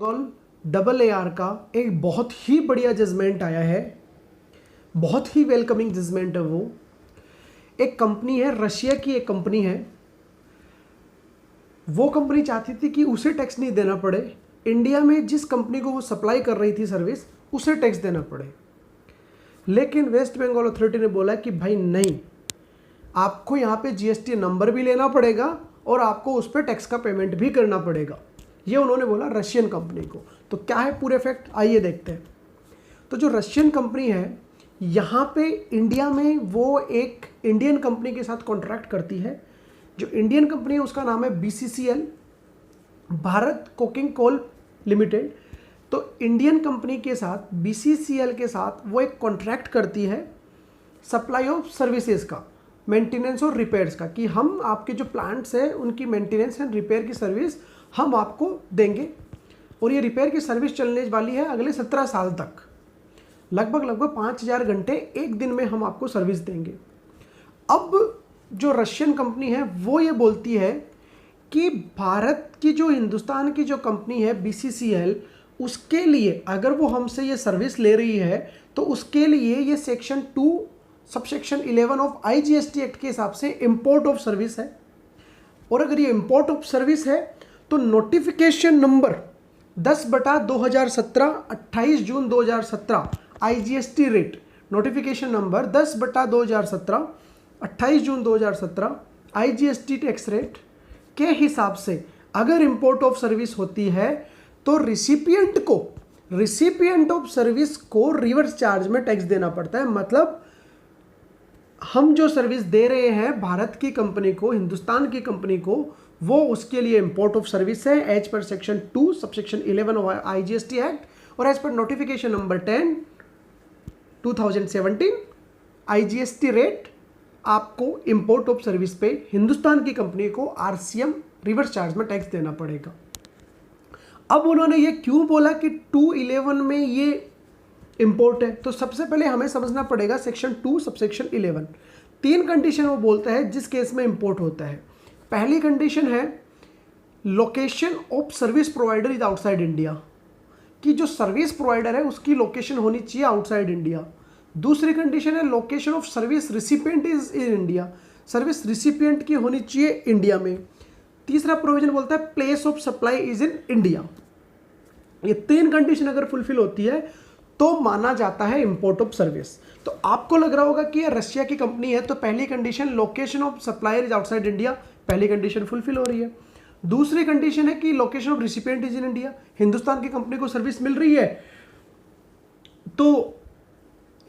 Bengal AAR का एक बहुत ही बढ़िया जजमेंट आया है, बहुत ही वेलकमिंग जजमेंट है। वो एक कंपनी है, रशिया की एक कंपनी है। वो कंपनी चाहती थी कि उसे टैक्स नहीं देना पड़े, इंडिया में जिस कंपनी को वो सप्लाई कर रही थी सर्विस उसे टैक्स देना पड़े। लेकिन वेस्ट बंगाल अथॉरिटी ने बोला कि भाई नहीं, आपको यहाँ पे जीएसटी नंबर भी लेना पड़ेगा और आपको उस पर टैक्स का पेमेंट भी करना पड़ेगा। ये उन्होंने बोला रशियन कंपनी को। तो क्या है पूरे फैक्ट, आइए देखते हैं। तो जो रशियन कंपनी है यहाँ पे इंडिया में वो एक इंडियन कंपनी के साथ कॉन्ट्रैक्ट करती है। जो इंडियन कंपनी है उसका नाम है BCCL, Bharat coking coal limited. तो इंडियन कंपनी के साथ BCCL के साथ वो एक कॉन्ट्रैक्ट करती है सप्लाई ऑफ सर्विसेज का, मेंटेनेंस और रिपेयर्स का, कि हम आपके जो प्लांट्स हैं उनकी मेंटेनेंस एंड रिपेयर की सर्विस हम आपको देंगे। और ये रिपेयर की सर्विस चलने वाली है अगले 17 साल तक, लगभग 5000 घंटे एक दिन में हम आपको सर्विस देंगे। अब जो रशियन कंपनी है वो ये बोलती है कि भारत की जो हिंदुस्तान की जो कंपनी है BCCL, उसके लिए अगर वो हमसे ये सर्विस ले रही है तो उसके लिए ये section 2 subsection 11 of IGST act के हिसाब से इंपोर्ट ऑफ सर्विस है। और अगर ये इंपोर्ट ऑफ सर्विस है तो नोटिफिकेशन नंबर 10/2017 28 जून 2017 IGST रेट, नोटिफिकेशन नंबर 10/2017 28 जून 2017 IGST टैक्स रेट के हिसाब से अगर इंपोर्ट ऑफ सर्विस होती है तो रिसिपिएंट ऑफ सर्विस को रिवर्स चार्ज में टैक्स देना पड़ता है। मतलब हम जो सर्विस दे रहे हैं भारत की कंपनी को, हिंदुस्तान की कंपनी को, वो उसके लिए इंपोर्ट ऑफ सर्विस है as per section 2 subsection 11 of IGST act और as per notification number 10 2017 IGST rate. आपको इंपोर्ट ऑफ सर्विस पे हिंदुस्तान की कंपनी को RCM रिवर्स चार्ज में टैक्स देना पड़ेगा। अब उन्होंने ये क्यों बोला कि 211 में ये इंपोर्ट है, तो सबसे पहले हमें समझना पड़ेगा सेक्शन 2 सबसेक्शन 11। 3 कंडीशन वो बोलता है जिस केस में इंपोर्ट होता है। पहली कंडीशन है location of service provider is outside India, कि जो सर्विस प्रोवाइडर है उसकी लोकेशन होनी चाहिए आउटसाइड इंडिया। दूसरी कंडीशन है location of service recipient is in India, service recipient की होनी चाहिए इंडिया में। तीसरा प्रोविजन बोलता है place of supply is in India. ये 3 कंडीशन अगर फुलफिल होती है तो माना जाता है इंपोर्ट ऑफ सर्विस। तो आपको लग रहा होगा कि ये रशिया की कंपनी है तो पहली condition location of supplier is outside India, पहली कंडीशन फुलफिल हो रही है। दूसरी कंडीशन है कि location of recipient is in India, Hindustan की कंपनी को सर्विस मिल रही है तो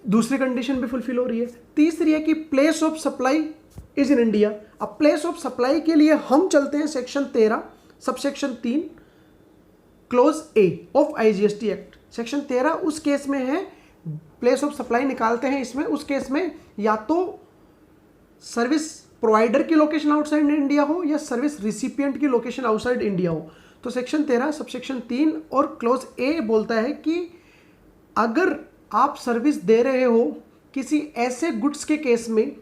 दूसरी कंडीशन भी फुलफिल हो रही है। तीसरी है कि place of supply is in India. अब प्लेस ऑफ सप्लाई के लिए हम चलते हैं section 13 subsection 3 close A of IGST act. Section 13 उस केस में है, प्लेस ऑफ सप्लाई निकालते हैं इसमें, उस केस में या तो सर्विस प्रोवाइडर की लोकेशन आउटसाइड इंडिया हो या सर्विस रिसिपिएंट की लोकेशन आउटसाइड इंडिया हो। तो सेक्शन 13 सबसेक्शन 3 और क्लोज A बोलता है कि अगर आप सर्विस दे रहे हो किसी ऐसे गुड्स के केस में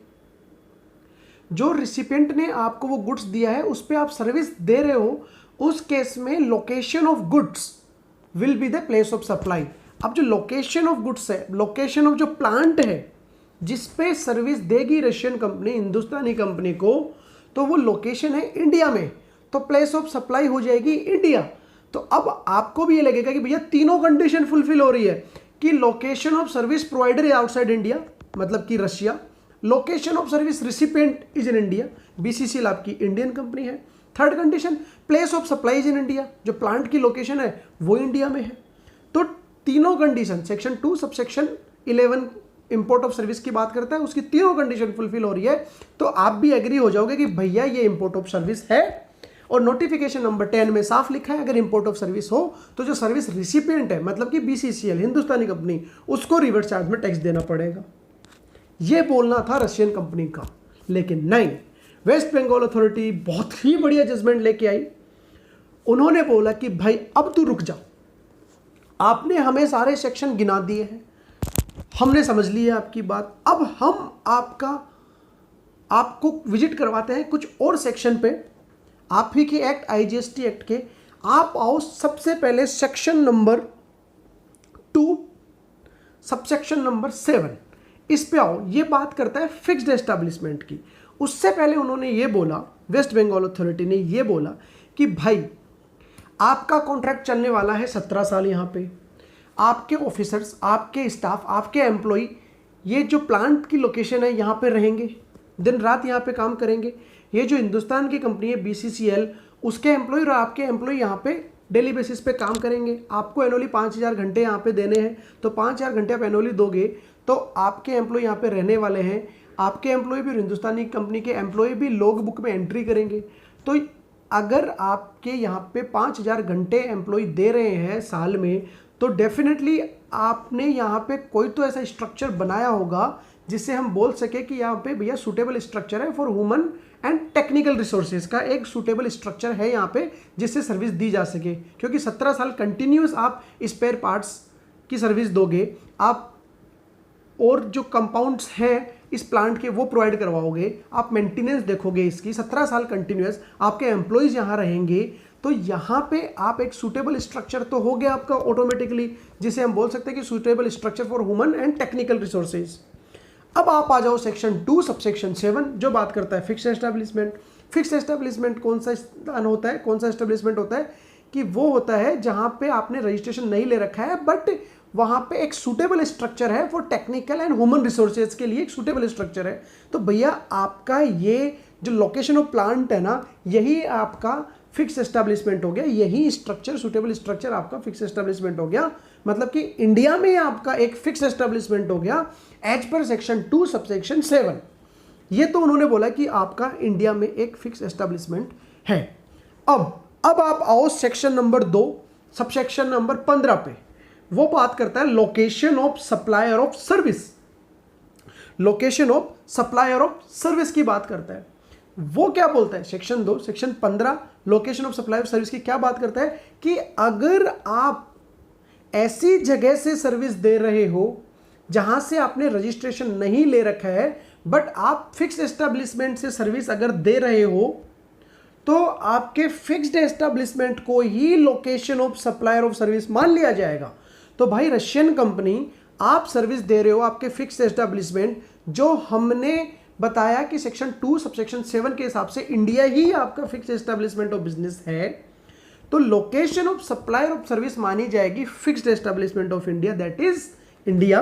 जो रिसिपिएंट ने आपको वो गुड्स दिया है उस पर आप सर्विस दे रहे हो, उस केस में location of goods will be the place of supply. अब जो लोकेशन ऑफ गुड्स है, लोकेशन ऑफ जो प्लांट है जिस पे सर्विस देगी रशियन कंपनी हिंदुस्तानी कंपनी को, तो वो लोकेशन है इंडिया में, तो प्लेस ऑफ सप्लाई हो जाएगी इंडिया। तो अब आपको भी ये लगेगा कि भैया तीनों कंडीशन फुलफिल हो रही है कि location of service provider is outside India मतलब कि Russia, location of service recipient is in India, BCCL आपकी इंडियन कंपनी है। Third condition place of supply is in India, जो प्लांट की लोकेशन है वो इंडिया में है। तो तीनों condition section 2 subsection 11 import of service की बात करता है, उसकी तीनों कंडीशन फुलफिल हो रही है। तो आप भी एग्री हो जाओगे कि भैया ये इंपोर्ट ऑफ सर्विस है। और नोटिफिकेशन नंबर 10 में साफ लिखा है अगर इंपोर्ट ऑफ सर्विस हो तो जो सर्विस रिसिपिएंट है मतलब कि BCCL हिंदुस्तानी कंपनी, उसको रिवर्स चार्ज में टैक्स देना पड़ेगा। ये बोलना था रशियन कंपनी का, लेकिन नहीं, वेस्ट बंगाल अथॉरिटी बहुत ही बढ़िया जजमेंट लेके आई। उन्होंने बोला कि भाई अब तू रुक जा, आपने हमें सारे सेक्शन गिना दिए हैं, हमने समझ लिया आपकी बात, अब हम आपको विजिट करवाते हैं कुछ और सेक्शन पे, आप ही के एक्ट IGST एक्ट के आप आओ सबसे पहले सेक्शन नंबर 2 सबसेक्शन नंबर 7 इस पे आओ। ये बात करता है फिक्स्ड एस्टैब्लिशमेंट की। उससे पहले उन्होंने ये बोला, वेस्ट बंगाल अथॉरिटी ने ये बोला कि भाई आपका कॉन्ट्रैक्ट चलने वाला है 17 साल। यहाँ पे आपके ऑफिसर्स, आपके स्टाफ, आपके एम्प्लॉय ये जो प्लांट की लोकेशन है यहाँ पे रहेंगे, दिन रात यहाँ पे काम करेंगे। ये जो हिंदुस्तान की कंपनी है BCCL, उसके एम्प्लॉय और आपके एम्प्लॉय यहाँ पे डेली बेसिस पे काम करेंगे। आपको एनुअली 5000 घंटे यहाँ पे देने हैं, तो 5000 घंटे आप एनुअली दोगे तो आपके एम्प्लॉय यहाँ पे रहने वाले हैं। आपके एम्प्लॉय भी और हिंदुस्तानी कंपनी के एम्प्लॉय भी लॉग बुक में एंट्री करेंगे। तो अगर आपके यहाँ पे 5000 घंटे एम्प्लॉय दे रहे हैं साल में, तो डेफिनेटली आपने यहाँ पे कोई तो ऐसा स्ट्रक्चर बनाया होगा जिससे हम बोल सके कि यहाँ पे भैया सूटेबल स्ट्रक्चर है for human and technical resources का एक सूटेबल स्ट्रक्चर है यहाँ पे जिससे सर्विस दी जा सके। क्योंकि 17 साल कंटिन्यूस आप स्पेयर पार्ट्स की सर्विस दोगे, आप और जो कंपाउंड्स हैं इस प्लांट के वो प्रोवाइड करवाओगे, आप मेंटेनेंस देखोगे इसकी 17 साल कंटिन्यूस, आपके एम्प्लॉयज़ यहाँ रहेंगे। तो यहाँ पे आप एक सूटेबल स्ट्रक्चर तो हो गया आपका ऑटोमेटिकली, जिसे हम बोल सकते हैं कि suitable structure for human and technical resources. अब आप आ जाओ सेक्शन 2 सबसेक्शन 7 जो बात करता है फिक्स्ड एस्टैब्लिशमेंट। फिक्स्ड एस्टैब्लिशमेंट कौन सा स्थान होता है, कौन सा एस्टैब्लिशमेंट होता है कि वो होता है जहाँ पे आपने रजिस्ट्रेशन नहीं ले रखा है बट वहाँ पे एक सूटेबल स्ट्रक्चर है for technical and human resources के लिए एक सूटेबल स्ट्रक्चर है। तो भैया आपका ये जो लोकेशन ऑफ प्लांट है ना, यही आपका फिक्स एस्टैब्लिशमेंट हो गया, यही स्ट्रक्चर सूटेबल स्ट्रक्चर आपका फिक्स एस्टैब्लिशमेंट हो गया। मतलब कि इंडिया में आपका एक फिक्स एस्टैब्लिशमेंट हो गया एज पर सेक्शन 2 सबसेक्शन 7। ये तो उन्होंने बोला कि आपका इंडिया में एक फिक्स एस्टैब्लिशमेंट है। अब आप आओ सेक्शन नंबर 2 सबसेक्शन नंबर 15 पे। वो बात करता है location of supplier of service. Location of supplier of service की बात करता है। वो क्या बोलता है section 2 section 15 location of supply of service की क्या बात करता है कि अगर आप ऐसी जगह से सर्विस दे रहे हो जहां से आपने रजिस्ट्रेशन नहीं ले रखा है बट आप फिक्स एस्टैब्लिशमेंट से सर्विस अगर दे रहे हो तो आपके फिक्स्ड एस्टैब्लिशमेंट को ही location of supplier of service मान लिया जाएगा। तो भाई रशियन कंपनी आप सर्विस दे रहे हो आपके फिक्स एस्टैब्लिशमेंट, जो हमने बताया कि सेक्शन 2 सबसेक्शन 7 के हिसाब से इंडिया ही आपका फिक्स एस्टैब्लिशमेंट ऑफ बिजनेस है, तो location of supplier of service मानी जाएगी fixed establishment of India, that is India.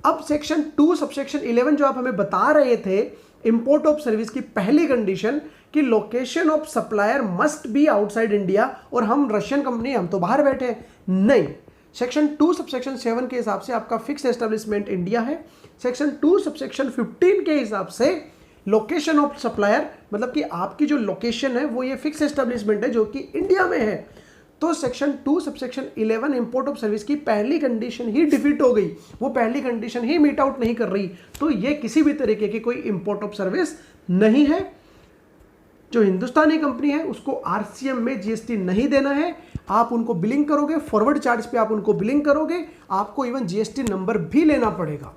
अब सेक्शन 2 सबसेक्शन 11 जो आप हमें बता रहे थे इंपोर्ट ऑफ सर्विस की पहली कंडीशन कि location of supplier must be outside India, और हम रशियन कंपनी हम तो बाहर बैठे हैं, नहीं। सेक्शन 2 सबसेक्शन 7 के हिसाब से आपका फिक्स एस्टैब्लिशमेंट इंडिया है। सेक्शन 2 सबसेक्शन 15 के हिसाब से लोकेशन ऑफ सप्लायर मतलब कि आपकी जो लोकेशन है वो ये फिक्स एस्टैब्लिशमेंट है जो कि इंडिया में है। तो section 2 subsection 11 import of service की पहली कंडीशन ही डिफीट हो गई, वो पहली कंडीशन ही मीट आउट नहीं कर रही। तो ये किसी भी तरीके की कोई इंपोर्ट ऑफ सर्विस नहीं है। जो हिंदुस्तानी कंपनी है उसको RCM में GST नहीं देना है, आप उनको बिलिंग करोगे, फॉरवर्ड चार्ज पे आप उनको बिलिंग करोगे, आपको इवन GST नंबर भी लेना पड़ेगा।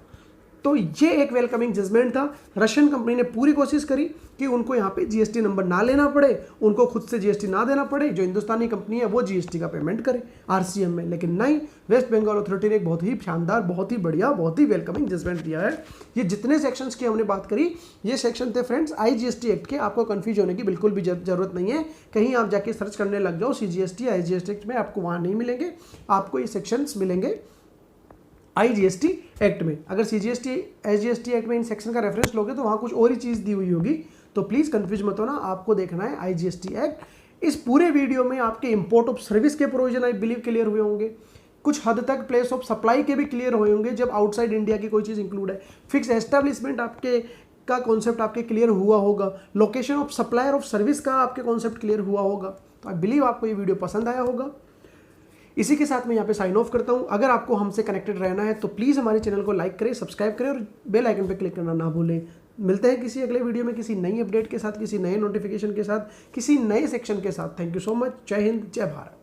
तो ये एक वेलकमिंग जजमेंट था। रशियन कंपनी ने पूरी कोशिश करी कि उनको यहाँ पे GST नंबर ना लेना पड़े, उनको खुद से GST ना देना पड़े, जो हिंदुस्तानी कंपनी है वो GST का पेमेंट करे RCM में, लेकिन नहीं, वेस्ट बंगाल अथॉरिटी ने एक बहुत ही शानदार, बहुत ही बढ़िया, बहुत ही वेलकमिंग जजमेंट दिया है। ये जितने सेक्शंस की हमने बात करी ये सेक्शन थे फ्रेंड्स IGST एक्ट के। आपको कन्फ्यूज होने की बिल्कुल भी जरूरत नहीं है, कहीं आप जाके सर्च करने लग जाओ CGST IGST एक्ट में, आपको वहाँ नहीं मिलेंगे, आपको ये सेक्शंस मिलेंगे IGST एक्ट में। अगर CGST IGST एक्ट में इन सेक्शन का रेफरेंस लोगे तो वहाँ कुछ और ही चीज़ दी हुई होगी, तो प्लीज़ कंफ्यूज मत होना, आपको देखना है IGST एक्ट। इस पूरे वीडियो में आपके इंपोर्ट ऑफ सर्विस के प्रोविजन आई बिलीव क्लियर हुए होंगे, कुछ हद तक प्लेस ऑफ सप्लाई के भी क्लियर हुए होंगे जब आउटसाइड इंडिया की कोई चीज़ इंक्लूड है, फिक्स एस्टैब्लिशमेंट आपके का कॉन्सेप्ट आपके क्लियर हुआ होगा, location of supplier of service का आपके कॉन्सेप्ट क्लियर हुआ होगा। तो आई बिलीव आपको ये वीडियो पसंद आया होगा। इसी के साथ मैं यहाँ पे साइन ऑफ करता हूँ। अगर आपको हमसे कनेक्टेड रहना है तो प्लीज़ हमारे चैनल को लाइक करें, सब्सक्राइब करें और बेल आइकन पे क्लिक करना ना भूलें। मिलते हैं किसी अगले वीडियो में किसी नई अपडेट के साथ, किसी नए नोटिफिकेशन के साथ, किसी नए सेक्शन के साथ। Thank you so much. जय हिंद, जय भारत।